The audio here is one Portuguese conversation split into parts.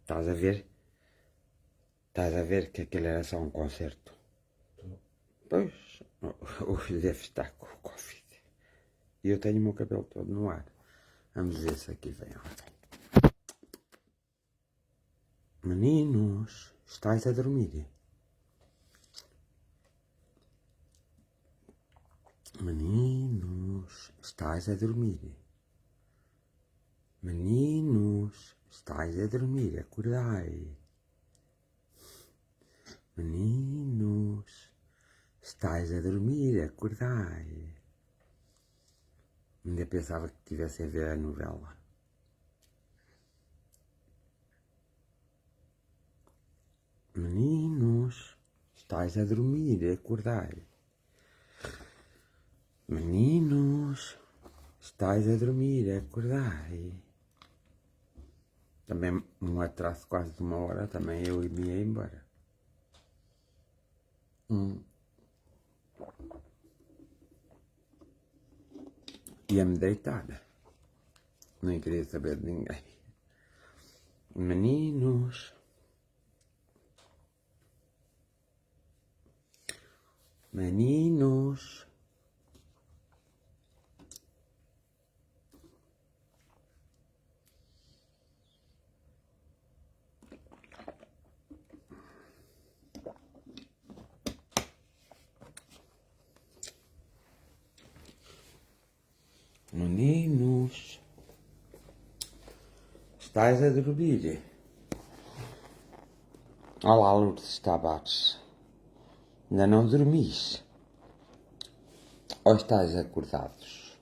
Estás a ver? Estás a ver que aquele era só um concerto? Pois, hoje deve estar com o Covid. E eu tenho o meu cabelo todo no ar. Vamos ver se aqui vem alguém. Meninos, estáis a dormir? Meninos, estáis a dormir? Meninos, estáis a dormir? Acordai. Meninos, estáis a dormir? Acordai. Ainda pensava que estivessem a ver a novela. Meninos, estáis a dormir? Acordai. Meninos, estáis a dormir? Acordai. Também um atraso quase de 1 hora, também eu me ia embora. Ia-me deitar. Nem queria saber de ninguém. Meninos. Meninos. Meninos. Estais a dormir? Olá, Lourdes Tavares. Ainda não dormis? Ou estáis acordados?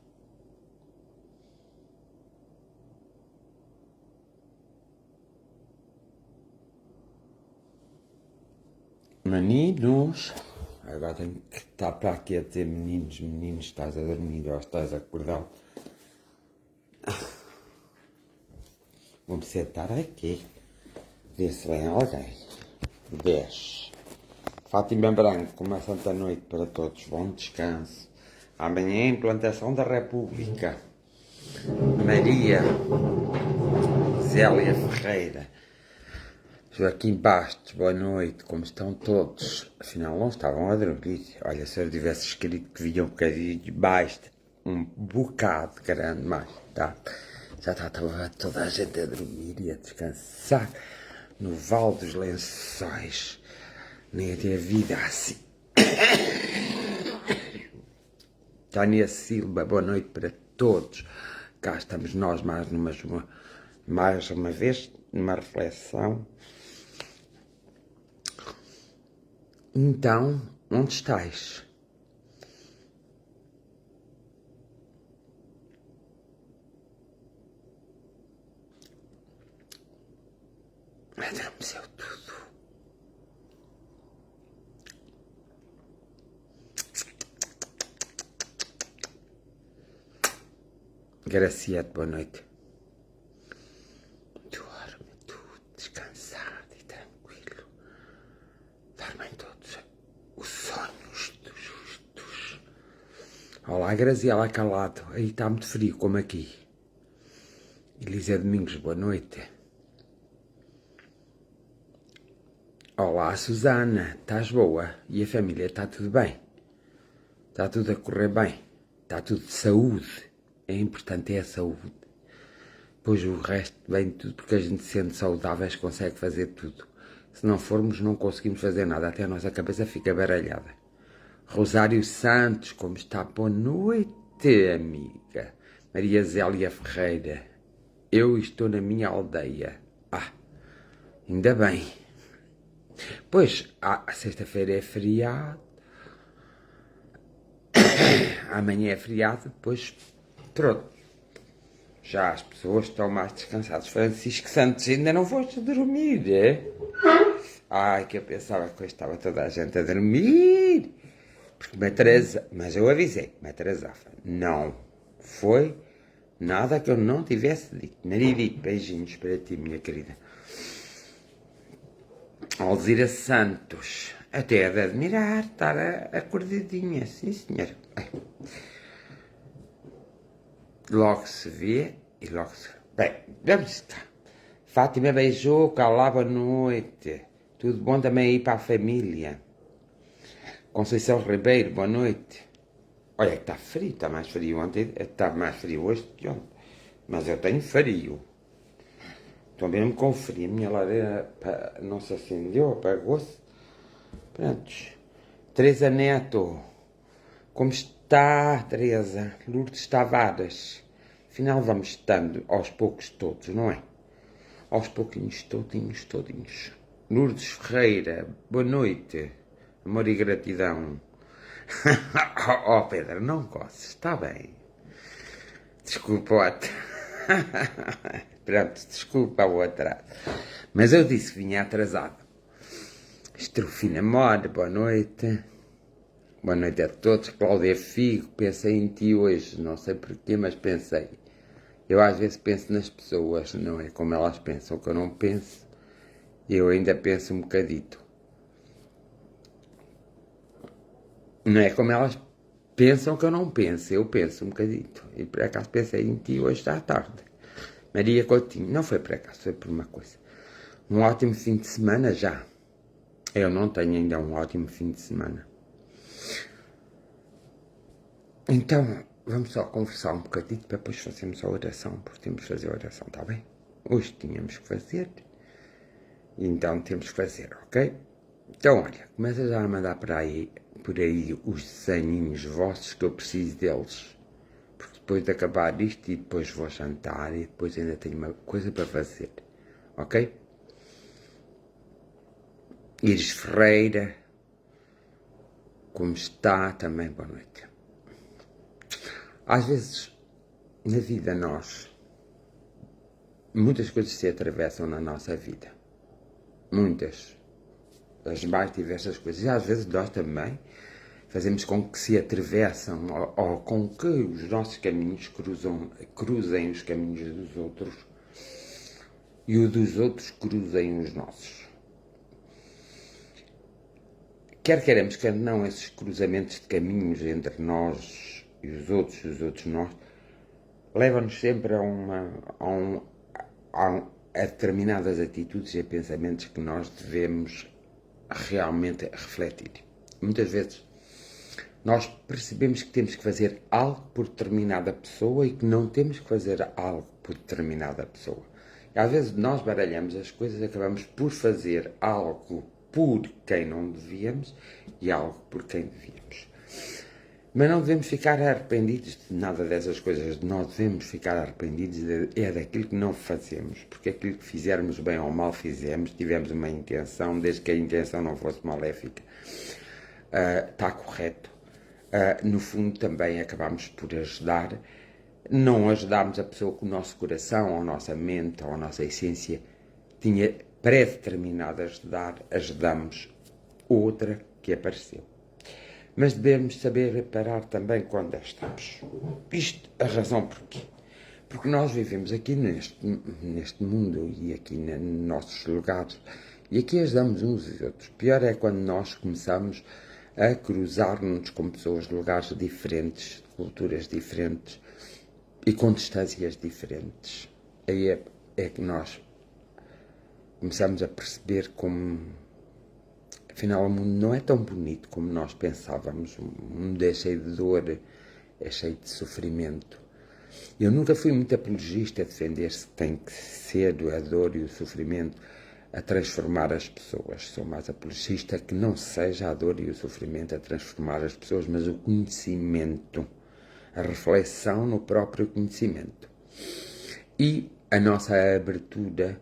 Meninos. Agora tenho que estar para aqui a dizer meninos, meninos, estás a dormir ou estás acordado? Vou-me sentar aqui. Ver se vem alguém. 10. Fátima Branco, uma santa noite para todos. Bom descanso. Amanhã, implantação da República. Maria Zélia Ferreira. Joaquim Bastos, boa noite. Como estão todos? Afinal, não estavam a dormir. Olha, se eu tivesse escrito que vinha um bocadinho mais, um bocado grande mais, tá? Já está toda a gente a dormir e a descansar no Vale dos Lençóis. Nem a ter vida assim. Tânia Silva, boa noite para todos. Cá estamos nós mais uma vez, numa reflexão. Então, onde estáis? Adormeceu tudo. Graciete, boa noite. Dorme tudo, descansado e tranquilo. Dormem todos os sonhos dos justos. Olá, Graziela Calado. Aí está muito frio, como aqui. Elisa Domingos, boa noite. Olá, Susana. Estás boa? E a família, está tudo bem? Está tudo a correr bem? Está tudo de saúde? É importante, é a saúde. Pois o resto vem tudo, porque a gente sendo saudáveis consegue fazer tudo. Se não formos, não conseguimos fazer nada, até a nossa cabeça fica baralhada. Rosário Santos, como está? Boa noite, amiga. Maria Zélia Ferreira, eu estou na minha aldeia. Ah, ainda bem. Pois, a sexta-feira é feriado. Amanhã é feriado, depois, pronto. Já as pessoas estão mais descansadas. Francisco Santos, ainda não foste dormir, é? Ai, que eu pensava que hoje estava toda a gente a dormir. Porque me atrasa... Mas eu avisei que me atrasava. Não foi nada que eu não tivesse dito. Maridito, beijinhos para ti, minha querida. Alzira Santos. Até é de admirar, estar acordadinha. Sim, senhor. Logo se vê e logo se... Bem, vamos estar. Fátima beijou, lá, boa noite. Tudo bom também aí para a família. Conceição Ribeiro, boa noite. Olha que está frio, está mais frio ontem, está mais frio hoje do que ontem. Mas eu tenho frio. Estou mesmo com frio. A minha lareira não se acendeu, apagou-se. Prontos. Teresa Neto. Como está, Teresa? Lourdes Tavares. Afinal vamos estando aos poucos todos, não é? Aos pouquinhos, todinhos. Lourdes Ferreira, boa noite. Amor e gratidão. Oh, Pedro, não coces, está bem. Desculpa o atraso. Pronto, desculpa o atraso. Mas eu disse que vinha atrasado. Estrofina Mora, boa noite. Boa noite a todos. Cláudia Figo, pensei em ti hoje. Não sei porquê, mas pensei. Eu às vezes penso nas pessoas, não é como elas pensam, que eu não penso. Eu ainda penso um bocadito. Não é como elas pensam que eu não penso, eu penso um bocadito. E por acaso pensei em ti hoje à tarde. Maria Coutinho, não foi por acaso, foi por uma coisa. Um ótimo fim de semana já. Eu não tenho ainda um ótimo fim de semana. Então, vamos só conversar um bocadinho para depois fazermos a oração, porque temos que fazer a oração, está bem? Hoje tínhamos que fazer, então temos que fazer, ok? Então, olha, começa já a mandar por aí os desenhinhos vossos, que eu preciso deles. Porque depois de acabar isto e depois vou jantar e depois ainda tenho uma coisa para fazer, ok? Iris Ferreira, como está? Também boa noite. Às vezes, na vida muitas coisas se atravessam na nossa vida. Muitas. As mais diversas coisas. E às vezes nós também fazemos com que se atravessam ou com que os nossos caminhos cruzem os caminhos dos outros e os dos outros cruzem os nossos. Quer queiramos, quer não, esses cruzamentos de caminhos entre nós e os outros nós, levam-nos sempre a determinadas atitudes e a pensamentos que nós devemos realmente refletir. Muitas vezes nós percebemos que temos que fazer algo por determinada pessoa e que não temos que fazer algo por determinada pessoa. E às vezes nós baralhamos as coisas e acabamos por fazer algo por quem não devíamos e algo por quem devíamos. Mas não devemos ficar arrependidos de nada dessas coisas. Nós devemos ficar arrependidos daquilo que não fazemos. Porque aquilo que fizermos bem ou mal fizemos, tivemos uma intenção, desde que a intenção não fosse maléfica. Está correto. No fundo também acabamos por ajudar. Não ajudámos a pessoa que o nosso coração, ou a nossa mente, ou a nossa essência tinha pré-determinado a ajudar. Ajudamos outra que apareceu. Mas devemos saber parar também quando estamos. Isto, a razão porquê? Porque nós vivemos aqui neste mundo e aqui nos nossos lugares e aqui ajudamos uns e outros. Pior é quando nós começamos a cruzar-nos com pessoas de lugares diferentes, de culturas diferentes e com distâncias diferentes. Aí é que nós começamos a perceber como afinal o mundo não é tão bonito como nós pensávamos. O mundo é cheio de dor, é cheio de sofrimento. Eu nunca fui muito apologista a defender-se que tem que ser a dor e o sofrimento a transformar as pessoas. Sou mais apologista que não seja a dor e o sofrimento a transformar as pessoas, mas o conhecimento, a reflexão no próprio conhecimento. E a nossa abertura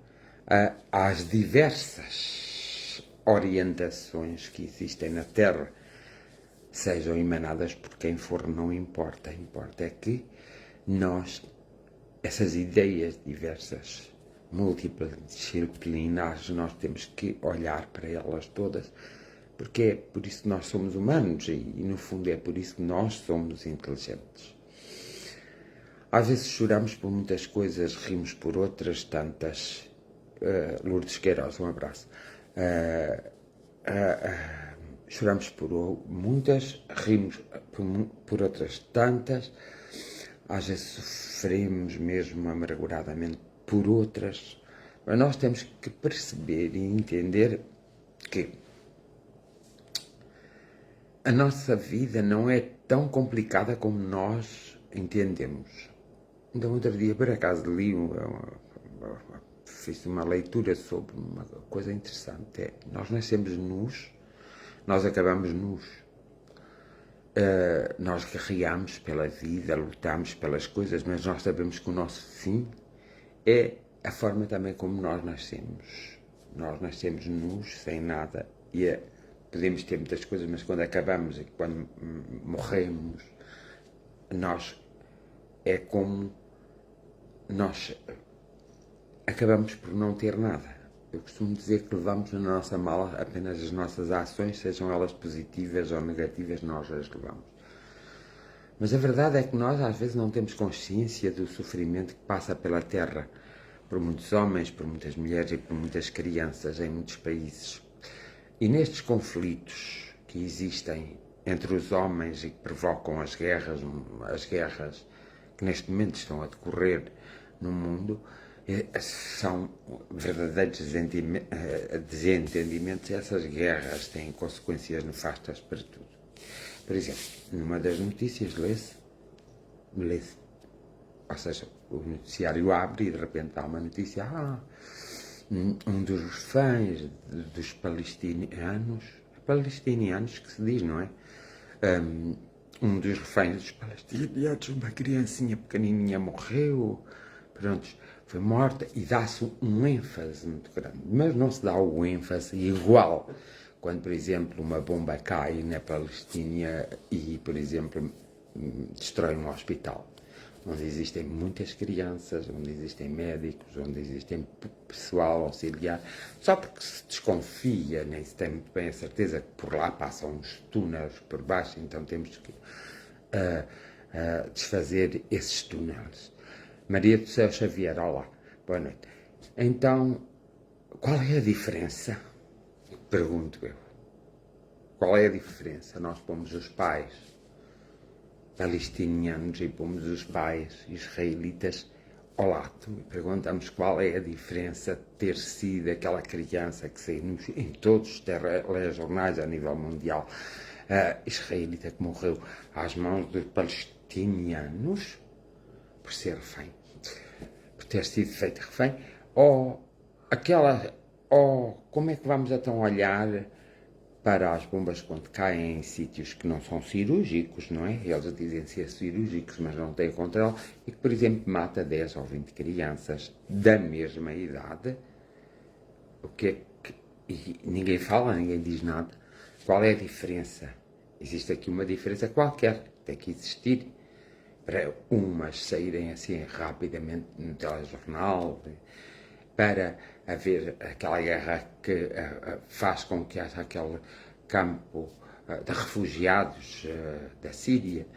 às diversas orientações que existem na Terra, sejam emanadas por quem for, não importa. Importa é que nós, essas ideias diversas, multidisciplinares, nós temos que olhar para elas todas, porque é por isso que nós somos humanos e no fundo é por isso que nós somos inteligentes. Às vezes choramos por muitas coisas, rimos por outras tantas. Lourdes Queiroz, um abraço. Choramos por muitas, rimos por outras tantas, às vezes sofremos mesmo amarguradamente por outras, Mas nós temos que perceber e entender que a nossa vida não é tão complicada como nós entendemos. Então, outro dia, por acaso, fiz uma leitura sobre uma coisa interessante. Nós nascemos nus, nós acabamos nus. Nós guerreamos pela vida, lutamos pelas coisas, mas nós sabemos que o nosso fim é a forma também como nós nascemos. Nós nascemos nus, sem nada, e podemos ter muitas coisas, mas quando acabamos e quando morremos, nós é como nós acabamos por não ter nada. Eu costumo dizer que levamos na nossa mala apenas as nossas ações, sejam elas positivas ou negativas, nós as levamos. Mas a verdade é que nós às vezes não temos consciência do sofrimento que passa pela Terra, por muitos homens, por muitas mulheres e por muitas crianças em muitos países. E nestes conflitos que existem entre os homens e que provocam as guerras que neste momento estão a decorrer no mundo, são verdadeiros desentendimentos. Essas guerras têm consequências nefastas para tudo. Por exemplo, numa das notícias lê-se, ou seja, o noticiário abre e de repente há uma notícia, um dos reféns dos palestinianos que se diz, não é? Um dos reféns dos palestinianos, uma criancinha pequenininha morreu, pronto, foi morta, e dá-se um ênfase muito grande. Mas não se dá o ênfase igual quando, por exemplo, uma bomba cai na Palestina e, por exemplo, destrói um hospital, onde existem muitas crianças, onde existem médicos, onde existem pessoal auxiliar, só porque se desconfia, nem se tem muito bem a certeza que por lá passam uns túneis por baixo, então temos que desfazer esses túneis. Maria do Céu Xavier, olá, boa noite. Então, qual é a diferença? Pergunto eu. Qual é a diferença? Nós pomos os pais palestinianos e pomos os pais israelitas ao lado e perguntamos qual é a diferença de ter sido aquela criança que saiu em todos os telejornais a nível mundial, israelita que morreu às mãos dos palestinianos por ser refém, por ter sido feito refém, ou como é que vamos então olhar para as bombas quando caem em sítios que não são cirúrgicos, não é? Eles dizem ser cirúrgicos, mas não têm controle, e que, por exemplo, mata 10 ou 20 crianças da mesma idade, o que é que... E ninguém fala, ninguém diz nada. Qual é a diferença? Existe aqui uma diferença qualquer, tem que existir, para umas saírem assim rapidamente no telejornal, para haver aquela guerra que faz com que haja aquele campo de refugiados da Síria,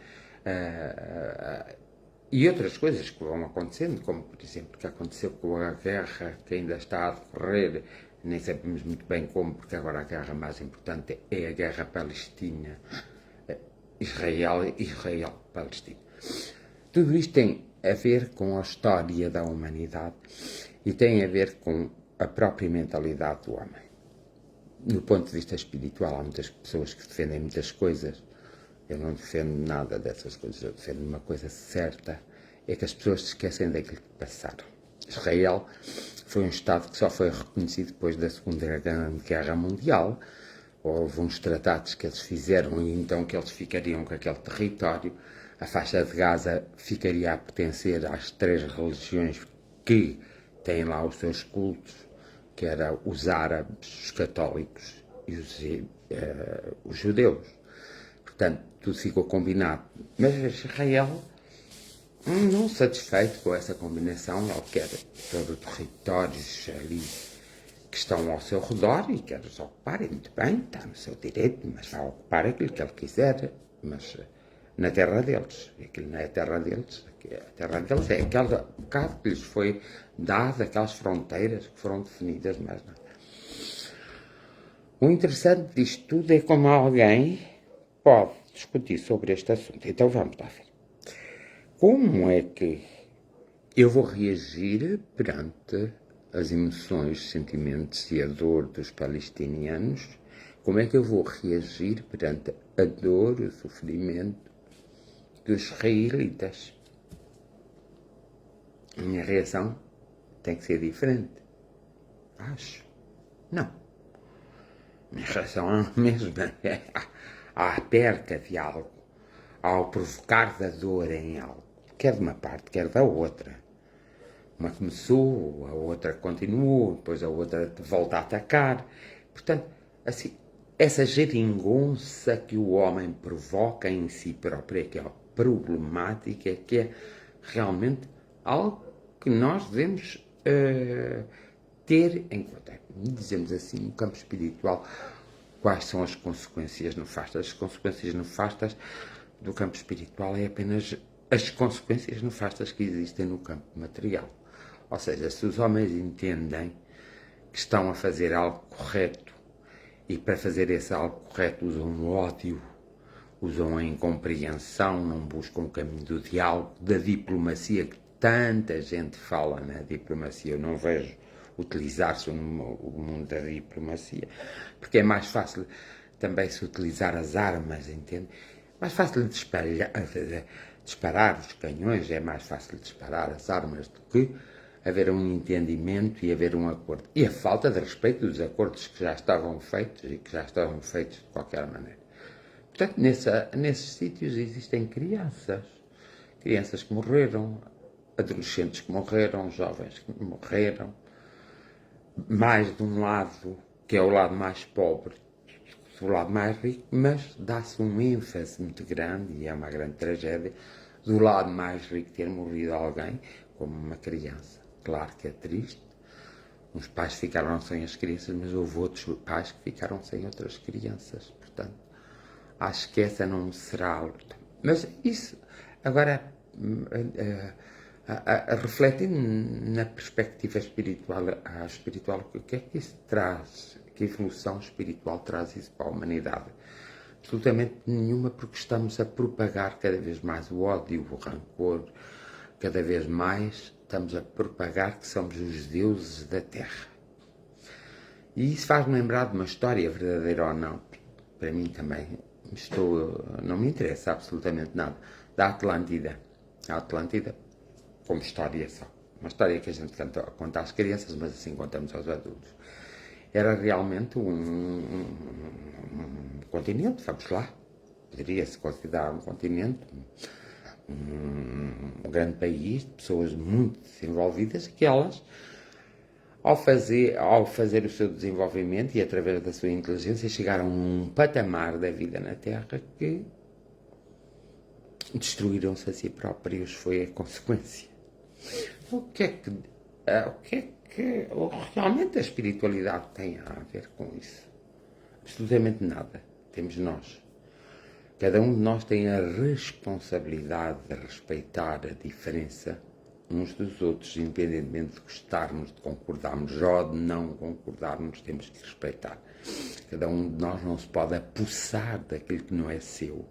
e outras coisas que vão acontecendo, como por exemplo o que aconteceu com a guerra que ainda está a decorrer, nem sabemos muito bem como, porque agora a guerra mais importante é a guerra Palestina, Israel-Palestina. Tudo isto tem a ver com a história da humanidade e tem a ver com a própria mentalidade do homem. Do ponto de vista espiritual, há muitas pessoas que defendem muitas coisas. Eu não defendo nada dessas coisas, eu defendo uma coisa certa, é que as pessoas se esquecem daquilo que passaram. Israel foi um Estado que só foi reconhecido depois da Segunda Guerra Mundial. Houve uns tratados que eles fizeram e então que eles ficariam com aquele território. A faixa de Gaza ficaria a pertencer às 3 religiões que têm lá os seus cultos, que eram os árabes, os católicos e os judeus. Portanto, tudo ficou combinado. Mas Israel, não satisfeito com essa combinação, ele quer todos os territórios ali que estão ao seu redor e quer os ocupar, e muito bem, está no seu direito, mas vai ocupar aquilo que ele quiser, mas na terra deles. E aquilo não é a terra deles. A terra deles é aquele bocado que lhes foi dado, aquelas fronteiras que foram definidas, mas não. O interessante disto tudo é como alguém pode discutir sobre este assunto. Então vamos lá ver. Como é que eu vou reagir perante as emoções, os sentimentos e a dor dos palestinianos, como é que eu vou reagir perante a dor, o sofrimento dos israelitas? A minha reação tem que ser diferente. Acho. Não. A minha reação é a mesma. À perca de algo, ao provocar da dor em algo, quer de uma parte, quer da outra. Uma começou, a outra continuou, depois a outra volta a atacar. Portanto, assim, essa geringonça que o homem provoca em si próprio, que é a problemática, que é realmente algo que nós devemos ter em conta. Dizemos assim, no campo espiritual, quais são as consequências nefastas? As consequências nefastas do campo espiritual é apenas as consequências nefastas que existem no campo material. Ou seja, se os homens entendem que estão a fazer algo correto e para fazer esse algo correto usam o ódio, usam a incompreensão, não buscam o caminho do diálogo, da diplomacia, que tanta gente fala na diplomacia, eu não vejo utilizar-se o mundo da diplomacia, porque é mais fácil também se utilizar as armas, entende? Mais fácil de disparar os canhões, é mais fácil de disparar as armas do que haver um entendimento e haver um acordo. E a falta de respeito dos acordos que já estavam feitos e que já estavam feitos de qualquer maneira. Portanto, nesses sítios existem crianças que morreram, adolescentes que morreram, jovens que morreram, mais de um lado, que é o lado mais pobre, do lado mais rico, mas dá-se um ênfase muito grande, e é uma grande tragédia, do lado mais rico ter morrido alguém, como uma criança. Claro que é triste, uns pais ficaram sem as crianças, mas houve outros pais que ficaram sem outras crianças, portanto, acho que essa não será a luta. Mas isso, agora, refletindo na perspectiva espiritual, o que é que isso traz? Que evolução espiritual traz isso para a humanidade? Absolutamente nenhuma, porque estamos a propagar cada vez mais o ódio, o rancor, cada vez mais estamos a propagar que somos os deuses da Terra. E isso faz-me lembrar de uma história, verdadeira ou não, para mim também, não me interessa absolutamente nada, da Atlântida. A Atlântida, como história só. Uma história que a gente conta às crianças, mas assim contamos aos adultos. Era realmente um continente, vamos lá, poderia-se considerar um continente, um grande país, de pessoas muito desenvolvidas, que elas, ao fazer o seu desenvolvimento e através da sua inteligência, chegaram a um patamar da vida na Terra que destruíram-se a si próprios, foi a consequência. O que é que realmente a espiritualidade tem a ver com isso? Absolutamente nada. Temos nós. Cada um de nós tem a responsabilidade de respeitar a diferença uns dos outros, independentemente de gostarmos, de concordarmos ou de não concordarmos, temos que respeitar. Cada um de nós não se pode apossar daquilo que não é seu.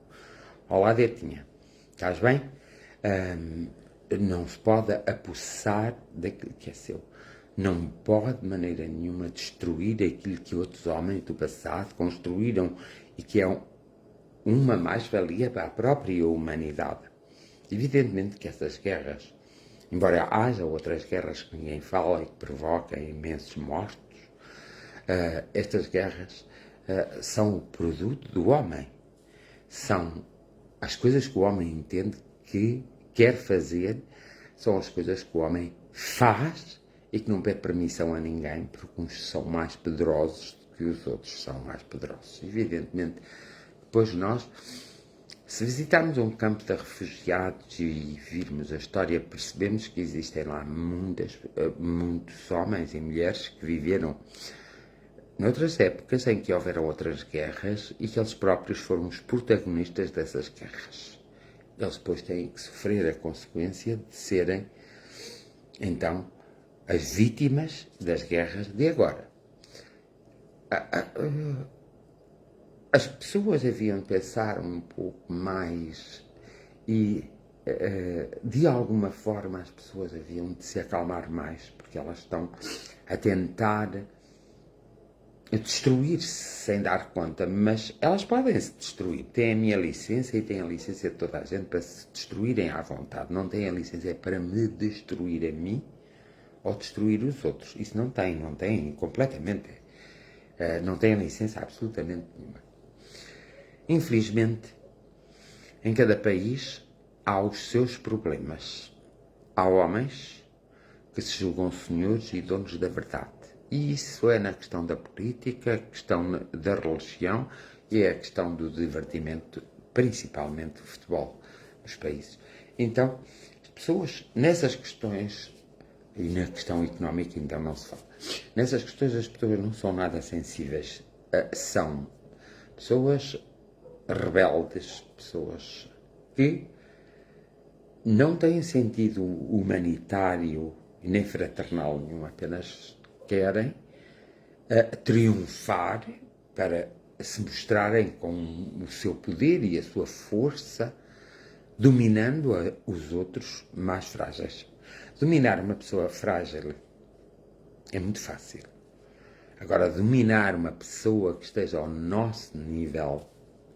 Olá, Detinha. Estás bem? Não se pode apossar daquilo que é seu. Não pode de maneira nenhuma destruir aquilo que outros homens do passado construíram e que é uma mais-valia para a própria humanidade. Evidentemente que essas guerras, embora haja outras guerras que ninguém fala e que provocam imensos mortos, estas guerras são o produto do homem. São as coisas que o homem entende que quer fazer, são as coisas que o homem faz e que não pede permissão a ninguém, porque uns são mais poderosos do que os outros são mais poderosos. Evidentemente, depois nós, se visitarmos um campo de refugiados e virmos a história, percebemos que existem lá muitos homens e mulheres que viveram noutras épocas em que houveram outras guerras e que eles próprios foram os protagonistas dessas guerras. Eles depois têm que sofrer a consequência de serem, então, as vítimas das guerras de agora. As pessoas haviam de pensar um pouco mais e de alguma forma as pessoas haviam de se acalmar mais, porque elas estão a tentar destruir-se sem dar conta, mas elas podem se destruir. Têm a minha licença e têm a licença de toda a gente para se destruírem à vontade. Não têm a licença para me destruir a mim ou destruir os outros. Isso não têm completamente. Não têm licença absolutamente nenhuma. Infelizmente, em cada país há os seus problemas. Há homens que se julgam senhores e donos da verdade. E isso é na questão da política, a questão da religião e é a questão do divertimento, principalmente o futebol nos países. Então, as pessoas, nessas questões, e na questão económica então não se fala, nessas questões as pessoas não são nada sensíveis. São pessoas rebeldes, pessoas que não têm sentido humanitário e nem fraternal nenhum, apenas querem triunfar para se mostrarem com o seu poder e a sua força, dominando os outros mais frágeis. Dominar uma pessoa frágil é muito fácil. Agora, dominar uma pessoa que esteja ao nosso nível,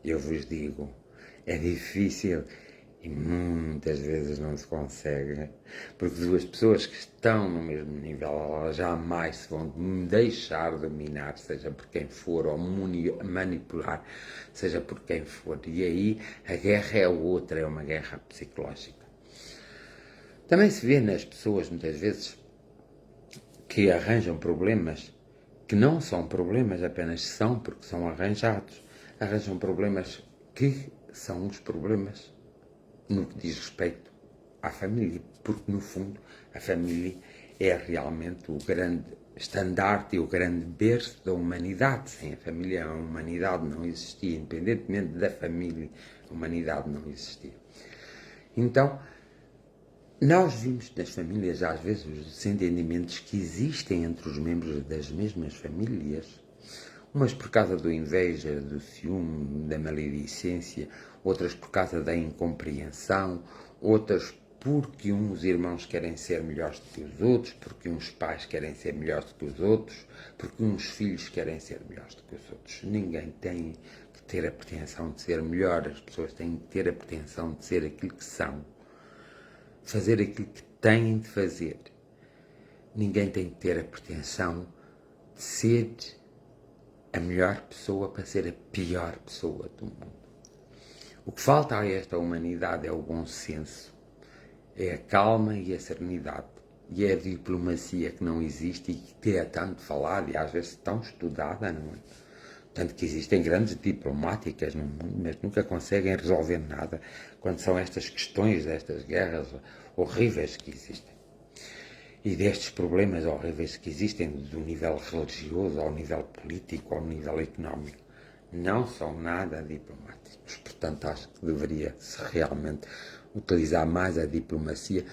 eu vos digo, é difícil e muitas vezes não se consegue, porque duas pessoas que estão no mesmo nível, elas jamais se vão deixar dominar, seja por quem for, ou manipular, seja por quem for. E aí a guerra é outra, é uma guerra psicológica. Também se vê nas pessoas, muitas vezes, que arranjam problemas, que não são problemas, apenas são porque são arranjados. Arranjam problemas que são os problemas no que diz respeito à família, porque no fundo a família é realmente o grande estandarte e o grande berço da humanidade. Sem a família a humanidade não existia, independentemente da família, a humanidade não existia. Então, nós vimos nas famílias às vezes os desentendimentos que existem entre os membros das mesmas famílias, umas por causa da inveja, do ciúme, da maledicência, outras por causa da incompreensão, outras porque uns irmãos querem ser melhores do que os outros, porque uns pais querem ser melhores do que os outros, porque uns filhos querem ser melhores do que os outros. Ninguém tem que ter a pretensão de ser melhor, as pessoas têm que ter a pretensão de ser aquilo que são, fazer aquilo que têm de fazer. Ninguém tem que ter a pretensão de ser a melhor pessoa para ser a pior pessoa do mundo. O que falta a esta humanidade é o bom senso, é a calma e a serenidade, e é a diplomacia que não existe e que é tanto falada e às vezes tão estudada, não é? Tanto que existem grandes diplomáticas no mundo, mas nunca conseguem resolver nada quando são estas questões, destas guerras horríveis que existem. E destes problemas horríveis que existem do nível religioso, ao nível político, ao nível económico, não são nada diplomáticos. Portanto, acho que deveria-se realmente utilizar mais a diplomacia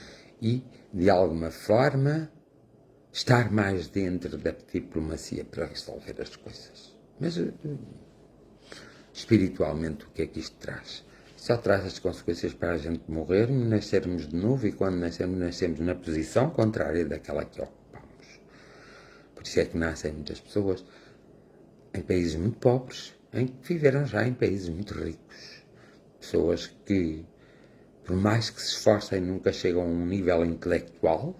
e, de alguma forma, estar mais dentro da diplomacia para resolver as coisas. Mas, espiritualmente, o que é que isto traz? Só traz as consequências para a gente morrer, nascermos de novo e quando nascemos na posição contrária daquela que ocupamos. Por isso é que nascem muitas pessoas em países muito pobres, em que viveram já em países muito ricos. Pessoas que, por mais que se esforcem, nunca chegam a um nível intelectual,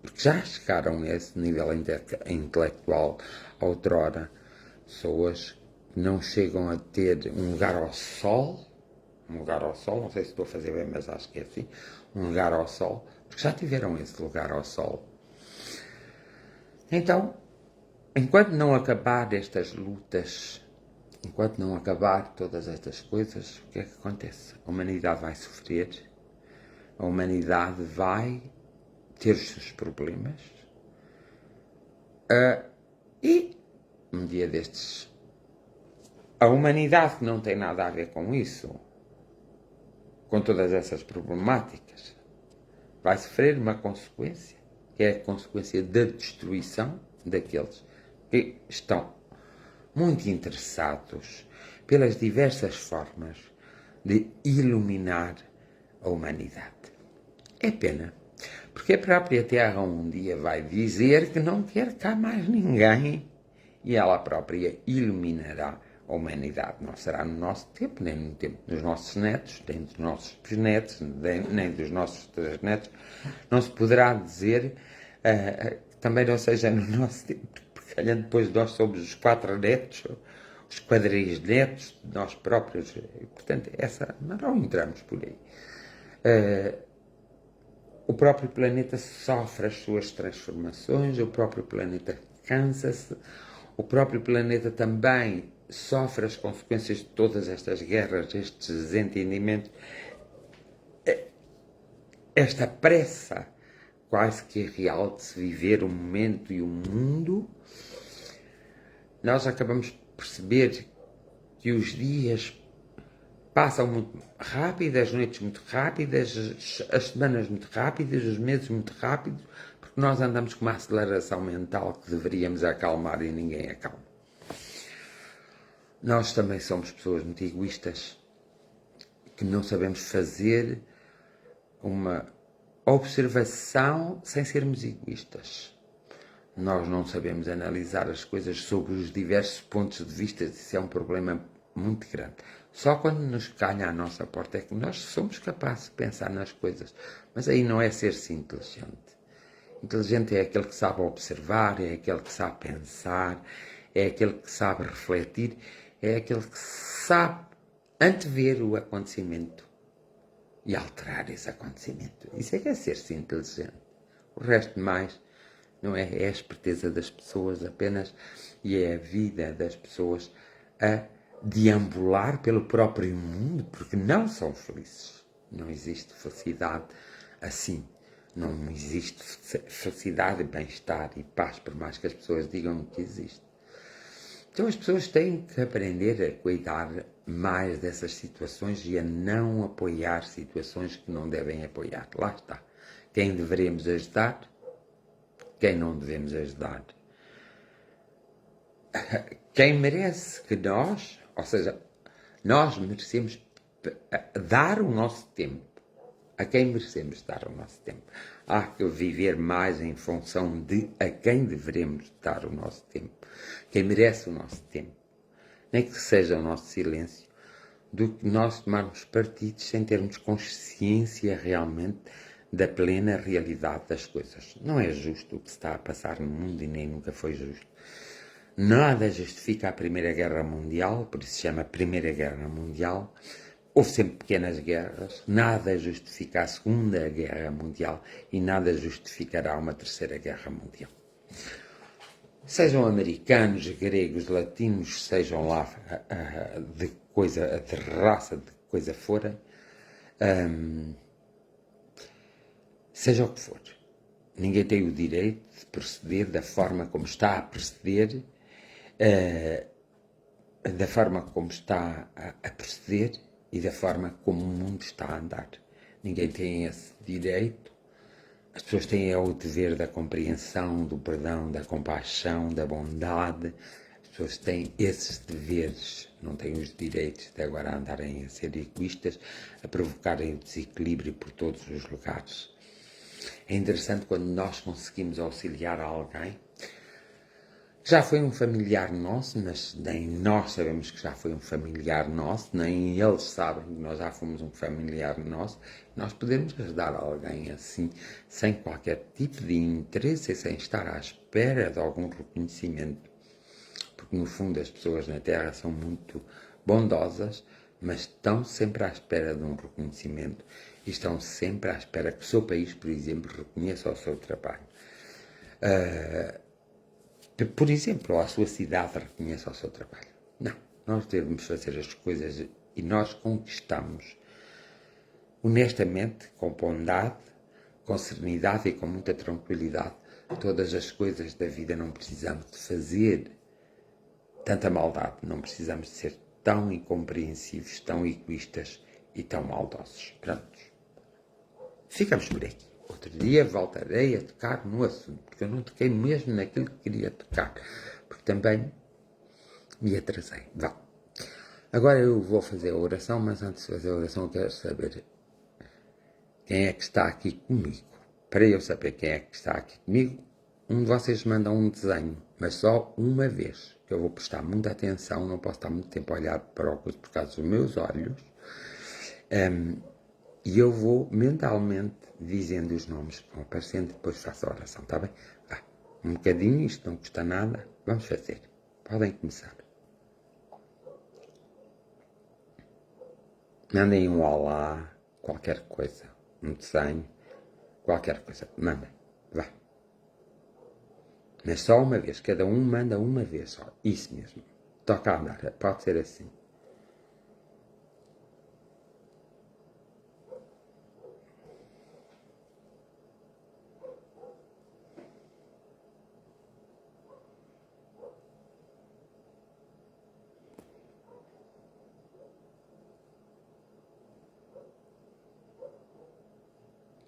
porque já chegaram a esse nível intelectual outrora. Pessoas que não chegam a ter um lugar ao sol, não sei se estou a fazer bem, mas acho que é assim, um lugar ao sol, porque já tiveram esse lugar ao sol. Então, enquanto não acabar estas lutas, enquanto não acabar todas estas coisas, o que é que acontece? A humanidade vai sofrer, a humanidade vai ter os seus problemas, e um dia destes, a humanidade que não tem nada a ver com isso, com todas essas problemáticas, vai sofrer uma consequência, que é a consequência da destruição daqueles que estão muito interessados pelas diversas formas de iluminar a humanidade. É pena, porque a própria Terra um dia vai dizer que não quer cá mais ninguém e ela própria iluminará a humanidade. Não será no nosso tempo, nem no tempo dos nossos netos, nem dos nossos bisnetos, nem dos nossos netos. Não se poderá dizer também não seja no nosso tempo, porque calhando depois nós somos os 4 netos, os quadrisnetos de nós próprios. E, portanto, não entramos por aí. O próprio planeta sofre as suas transformações, o próprio planeta cansa-se, o próprio planeta também sofre as consequências de todas estas guerras, estes desentendimentos, esta pressa quase que real de se viver o momento e o mundo. Nós acabamos de perceber que os dias passam muito rápido, as noites muito rápidas, as semanas muito rápidas, os meses muito rápidos, porque nós andamos com uma aceleração mental que deveríamos acalmar e ninguém acalma. Nós também somos pessoas muito egoístas, que não sabemos fazer uma observação sem sermos egoístas. Nós não sabemos analisar as coisas sobre os diversos pontos de vista, isso é um problema muito grande. Só quando nos calha à nossa porta é que nós somos capazes de pensar nas coisas. Mas aí não é ser-se inteligente. Inteligente é aquele que sabe observar, é aquele que sabe pensar, é aquele que sabe refletir, é aquele que sabe antever o acontecimento e alterar esse acontecimento. Isso é que é ser-se inteligente. O resto mais não é, é a esperteza das pessoas apenas e é a vida das pessoas a deambular pelo próprio mundo porque não são felizes. Não existe felicidade assim. Não existe felicidade, bem-estar e paz, por mais que as pessoas digam que existe. Então as pessoas têm que aprender a cuidar mais dessas situações e a não apoiar situações que não devem apoiar. Lá está. Quem deveremos ajudar, quem não devemos ajudar. Quem merece que nós, ou seja, nós merecemos dar o nosso tempo. A quem merecemos dar o nosso tempo. Há que viver mais em função de a quem devemos dar o nosso tempo. Quem merece o nosso tempo. Nem que seja o nosso silêncio, do que nós tomarmos partidos sem termos consciência realmente da plena realidade das coisas. Não é justo o que se está a passar no mundo e nem nunca foi justo. Nada justifica a Primeira Guerra Mundial, por isso se chama Primeira Guerra Mundial. Houve sempre pequenas guerras, nada justifica a Segunda Guerra Mundial e nada justificará uma Terceira Guerra Mundial. Sejam americanos, gregos, latinos, sejam lá de raça, de coisa fora, seja o que for. Ninguém tem o direito de proceder da forma como está a proceder, da forma como está a proceder e da forma como o mundo está a andar. Ninguém tem esse direito. As pessoas têm o dever da compreensão, do perdão, da compaixão, da bondade. As pessoas têm esses deveres, não têm os direitos de agora andarem a ser egoístas, a provocarem o desequilíbrio por todos os lugares. É interessante quando nós conseguimos auxiliar alguém. Já foi um familiar nosso, mas nem nós sabemos que já foi um familiar nosso, nem eles sabem que nós já fomos um familiar nosso. Nós podemos ajudar alguém assim, sem qualquer tipo de interesse e sem estar à espera de algum reconhecimento. Porque, no fundo, as pessoas na Terra são muito bondosas, mas estão sempre à espera de um reconhecimento e estão sempre à espera que o seu país, por exemplo, reconheça o seu trabalho. Por exemplo, a sua cidade reconheça o seu trabalho. Não, nós devemos fazer as coisas e nós conquistamos honestamente, com bondade, com serenidade e com muita tranquilidade todas as coisas da vida. Não precisamos de fazer tanta maldade, não precisamos de ser tão incompreensivos, tão egoístas e tão maldosos. Prontos. Ficamos por aqui. Outro dia voltarei a tocar no assunto, porque eu não toquei mesmo naquilo que queria tocar, porque também me atrasei. Agora eu vou fazer a oração, mas antes de fazer a oração eu quero saber quem é que está aqui comigo. Para eu saber quem é que está aqui comigo, um de vocês manda um desenho, mas só uma vez. Eu vou prestar muita atenção, não posso estar muito tempo a olhar para óculos por causa dos meus olhos. E eu vou mentalmente dizendo os nomes que vão aparecendo, depois faço a oração, está bem? Um bocadinho, isto não custa nada, vamos fazer. Podem começar. Mandem um olá, qualquer coisa, um desenho, qualquer coisa, mandem, vá. Mas só uma vez, cada um manda uma vez só, isso mesmo. Toca a andar, pode ser assim.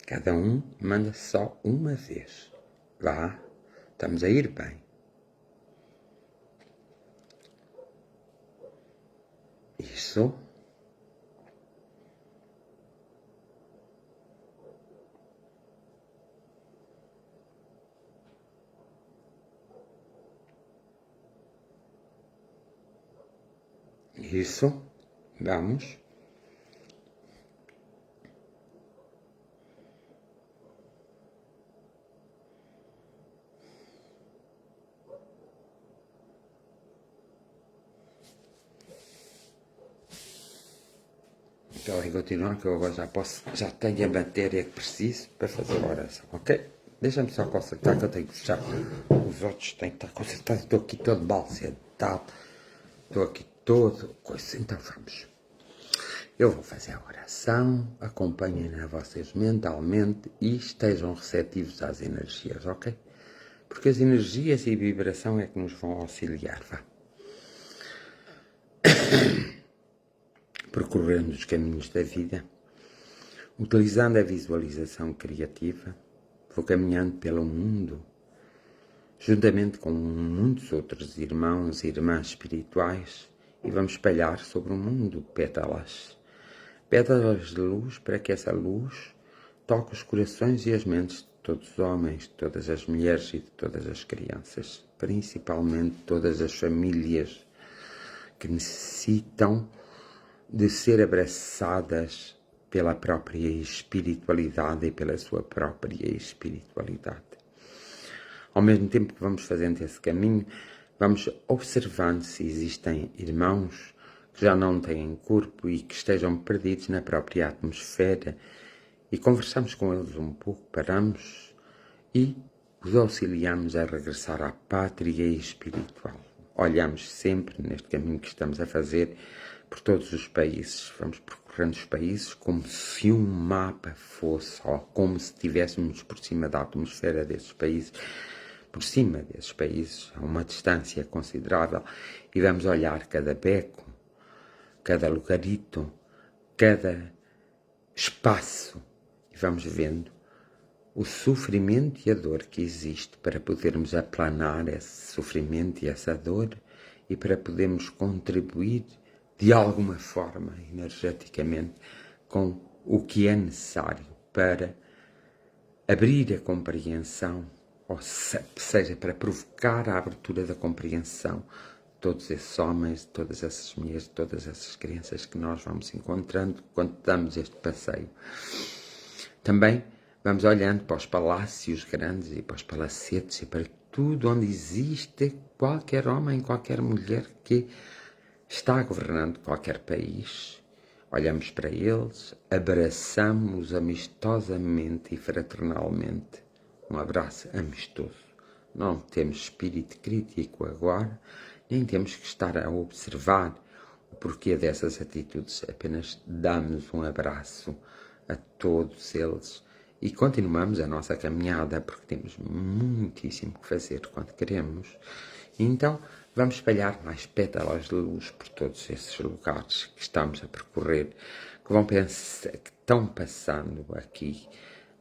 Cada um manda só uma vez. Vá, estamos a ir bem. Isso. Isso. Vamos. Podem continuar que eu agora já tenho a matéria que preciso para fazer a oração, ok? Deixa-me só consertar que eu tenho que fechar os outros, tenho que estar consertado, estou aqui todo mal sentado, estou aqui todo coisa, então vamos. Eu vou fazer a oração, acompanhem-na vocês mentalmente e estejam receptivos às energias, ok? Porque as energias e a vibração é que nos vão auxiliar, vá. Percorrendo os caminhos da vida, utilizando a visualização criativa, vou caminhando pelo mundo, juntamente com muitos outros irmãos e irmãs espirituais, e vamos espalhar sobre o mundo pétalas de luz, para que essa luz toque os corações e as mentes de todos os homens, de todas as mulheres e de todas as crianças, principalmente todas as famílias que necessitam de ser abraçadas pela própria espiritualidade e pela sua própria espiritualidade. Ao mesmo tempo que vamos fazendo esse caminho, vamos observando se existem irmãos que já não têm corpo e que estejam perdidos na própria atmosfera, e conversamos com eles um pouco, paramos e os auxiliamos a regressar à pátria espiritual. Olhamos sempre neste caminho que estamos a fazer por todos os países. Vamos percorrendo os países como se um mapa fosse, ou como se estivéssemos por cima da atmosfera desses países, por cima desses países, a uma distância considerável, e vamos olhar cada beco, cada lugarito, cada espaço, e vamos vendo o sofrimento e a dor que existe, para podermos aplanar esse sofrimento e essa dor, e para podermos contribuir de alguma forma, energeticamente, com o que é necessário para abrir a compreensão, ou seja, para provocar a abertura da compreensão de todos esses homens, de todas essas mulheres, de todas essas crianças que nós vamos encontrando quando damos este passeio. Também vamos olhando para os palácios grandes e para os palacetes e para tudo onde existe qualquer homem, qualquer mulher que está governando qualquer país. Olhamos para eles, abraçamos amistosamente e fraternalmente. Um abraço amistoso. Não temos espírito crítico agora, nem temos que estar a observar o porquê dessas atitudes. Apenas damos um abraço a todos eles e continuamos a nossa caminhada, porque temos muitíssimo que fazer quando queremos. Então, vamos espalhar mais pétalas de luz por todos esses lugares que estamos a percorrer, que estão passando aqui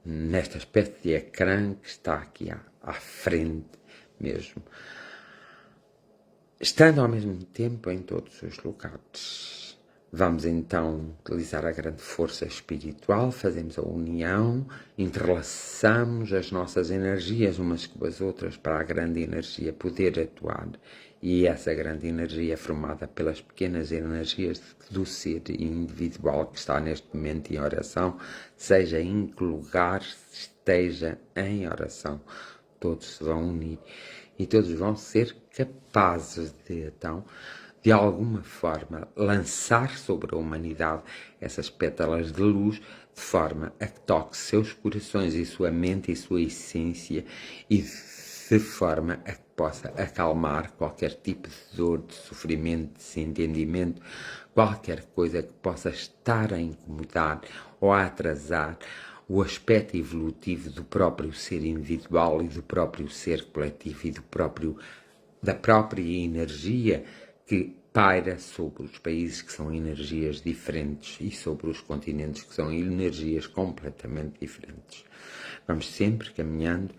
nesta espécie de ecrã que está aqui à frente mesmo, estando ao mesmo tempo em todos os lugares. Vamos então utilizar a grande força espiritual, fazemos a união, entrelaçamos as nossas energias umas com as outras para a grande energia poder atuar. E essa grande energia é formada pelas pequenas energias do ser individual que está neste momento em oração, seja em que lugar esteja em oração. Todos se vão unir e todos vão ser capazes de, então, de alguma forma, lançar sobre a humanidade essas pétalas de luz, de forma a que toque seus corações e sua mente e sua essência, e de forma a que possa acalmar qualquer tipo de dor, de sofrimento, de desentendimento, qualquer coisa que possa estar a incomodar ou a atrasar o aspecto evolutivo do próprio ser individual e do próprio ser coletivo e da própria energia que paira sobre os países que são energias diferentes e sobre os continentes que são energias completamente diferentes. Vamos sempre caminhando,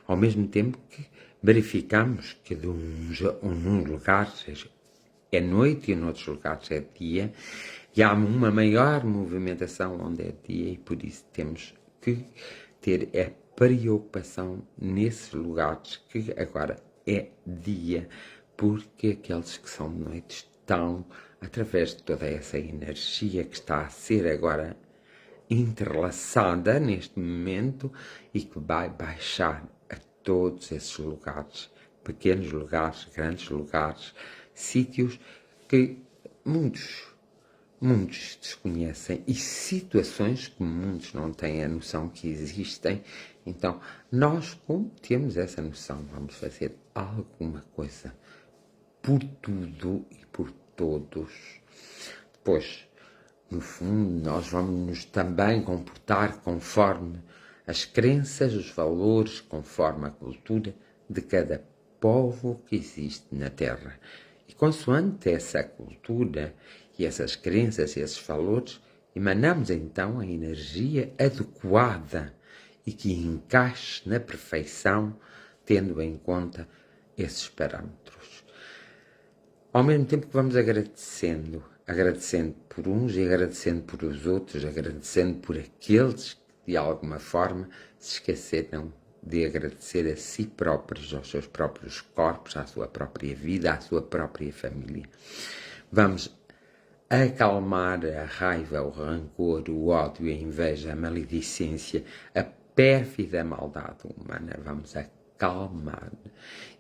ao mesmo tempo que verificamos que num lugar é noite e noutros lugares é dia, e há uma maior movimentação onde é dia, e por isso temos que ter a preocupação nesses lugares que agora é dia, porque aqueles que são de noite estão, através de toda essa energia que está a ser agora entrelaçada neste momento e que vai baixar a todos esses lugares, pequenos lugares, grandes lugares, sítios que muitos desconhecem e situações que muitos não têm a noção que existem. Então, nós, como temos essa noção, vamos fazer alguma coisa por tudo e por todos. Depois, no fundo, nós vamos nos também comportar conforme as crenças, os valores, conforme a cultura de cada povo que existe na Terra. E consoante essa cultura e essas crenças e esses valores, emanamos então a energia adequada e que encaixe na perfeição, tendo em conta esses parâmetros. Ao mesmo tempo que vamos agradecendo por uns e agradecendo por os outros, agradecendo por aqueles que de alguma forma se esqueceram de agradecer a si próprios, aos seus próprios corpos, à sua própria vida, à sua própria família. Vamos acalmar a raiva, o rancor, o ódio, a inveja, a maledicência, a pérfida maldade humana. Vamos acalmar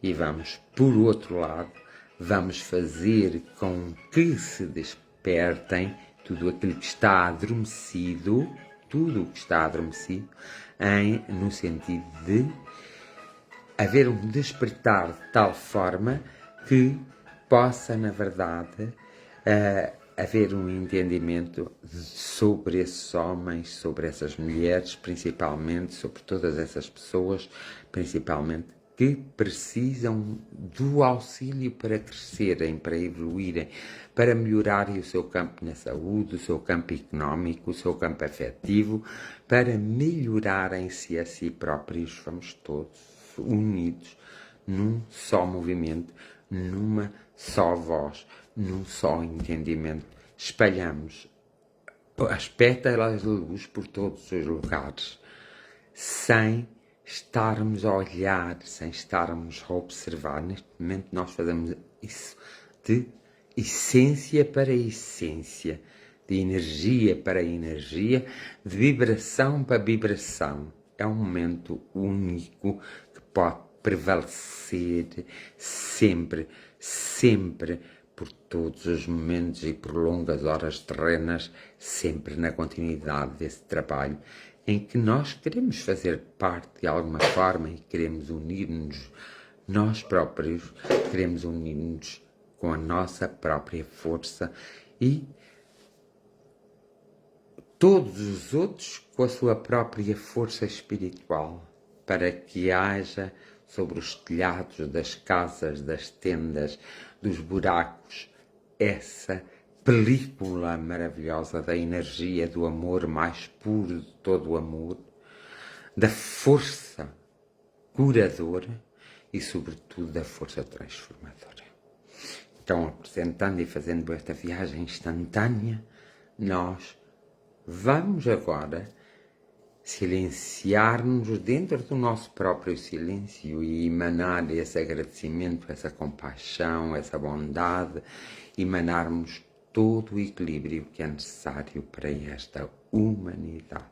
e vamos, por outro lado, vamos fazer com que se despertem tudo aquilo que está adormecido, no sentido de haver um despertar de tal forma que possa, na verdade, haver um entendimento sobre esses homens, sobre essas mulheres, principalmente, sobre todas essas pessoas, principalmente, que precisam do auxílio para crescerem, para evoluírem, para melhorarem o seu campo na saúde, o seu campo económico, o seu campo afetivo, para melhorarem-se a si próprios. Vamos todos unidos num só movimento, numa só voz, num só entendimento. Espalhamos as pétalas de luz por todos os lugares, sem estarmos a olhar, sem estarmos a observar. Neste momento nós fazemos isso de essência para essência, de energia para energia, de vibração para vibração. É um momento único que pode prevalecer sempre, sempre, por todos os momentos e por longas horas terrenas, sempre na continuidade desse trabalho em que nós queremos fazer parte de alguma forma e queremos unir-nos nós próprios, queremos unir-nos com a nossa própria força e todos os outros com a sua própria força espiritual, para que haja sobre os telhados das casas, das tendas, dos buracos, essa película maravilhosa da energia, do amor mais puro de todo o amor, da força curadora e, sobretudo, da força transformadora. estão apresentando e fazendo esta viagem instantânea, nós vamos agora silenciar-nos dentro do nosso próprio silêncio e emanar esse agradecimento, essa compaixão, essa bondade, emanarmos todo o equilíbrio que é necessário para esta humanidade.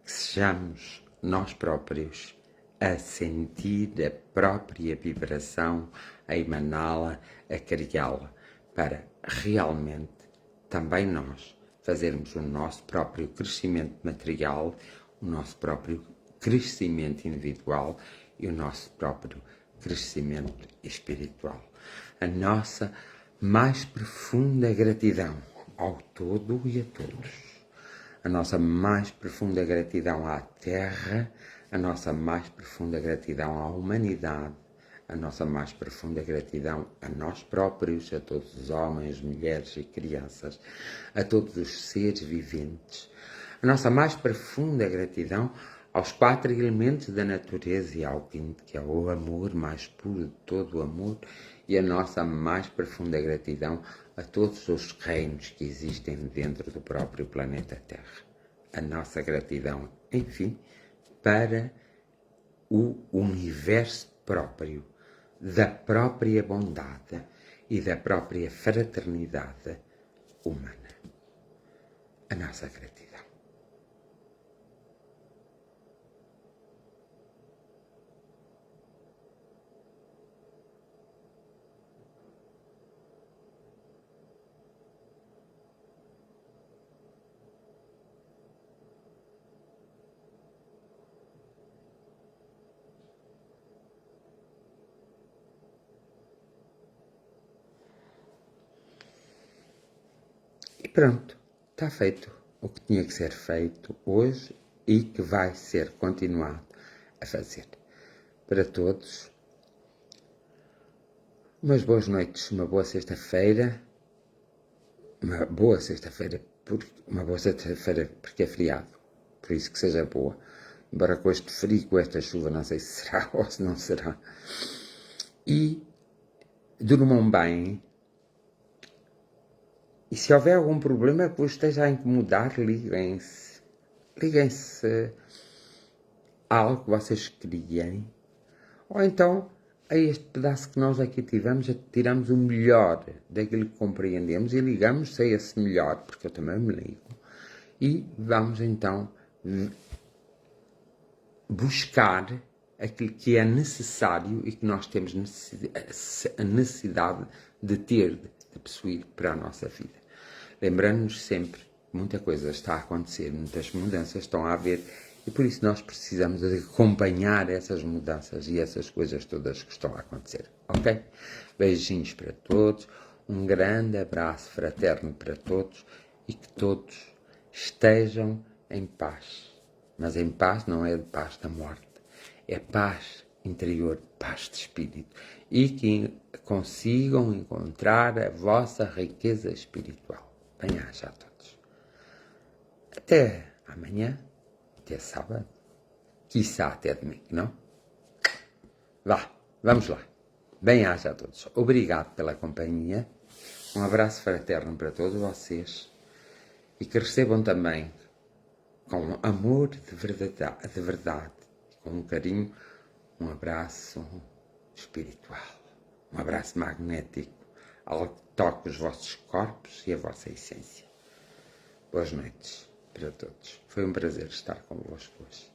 Que sejamos nós próprios a sentir a própria vibração, a emaná-la, a criá-la, para realmente também nós fazermos o nosso próprio crescimento material, o nosso próprio crescimento individual e o nosso próprio crescimento espiritual. A nossa mais profunda gratidão ao todo e a todos. A nossa mais profunda gratidão à Terra, a nossa mais profunda gratidão à humanidade, a nossa mais profunda gratidão a nós próprios, a todos os homens, mulheres e crianças, a todos os seres viventes. A nossa mais profunda gratidão aos 4 elementos da natureza e ao quinto, que é o amor mais puro de todo o amor, e a nossa mais profunda gratidão a todos os reinos que existem dentro do próprio planeta Terra. A nossa gratidão, enfim, para o universo próprio, da própria bondade e da própria fraternidade humana. A nossa gratidão. E pronto, está feito o que tinha que ser feito hoje e que vai ser continuado a fazer. Para todos, umas boas noites, uma boa sexta-feira, porque é feriado, por isso que seja boa. Embora com este frio, com esta chuva, não sei se será ou se não será. E durmam bem. E se houver algum problema que vos esteja a incomodar, liguem-se. Liguem-se a algo que vocês criem. Ou então, a este pedaço que nós aqui tiramos o melhor daquilo que compreendemos e ligamos-se a esse melhor, porque eu também me ligo. E vamos então buscar aquilo que é necessário e que nós temos a necessidade de ter, de possuir para a nossa vida. Lembrando-nos sempre que muita coisa está a acontecer, muitas mudanças estão a haver e por isso nós precisamos de acompanhar essas mudanças e essas coisas todas que estão a acontecer, ok? Beijinhos para todos, um grande abraço fraterno para todos e que todos estejam em paz. Mas em paz não é de paz da morte, é paz interior, paz de espírito e que consigam encontrar a vossa riqueza espiritual. Bem-aja a todos. Até amanhã, até sábado, quiçá até domingo, não? Vá, vamos lá. Bem-aja a todos. Obrigado pela companhia. Um abraço fraterno para todos vocês e que recebam também com amor de verdade, com um carinho, um abraço espiritual, um abraço magnético, algo que toque os vossos corpos e a vossa essência. Boas noites para todos. Foi um prazer estar convosco hoje.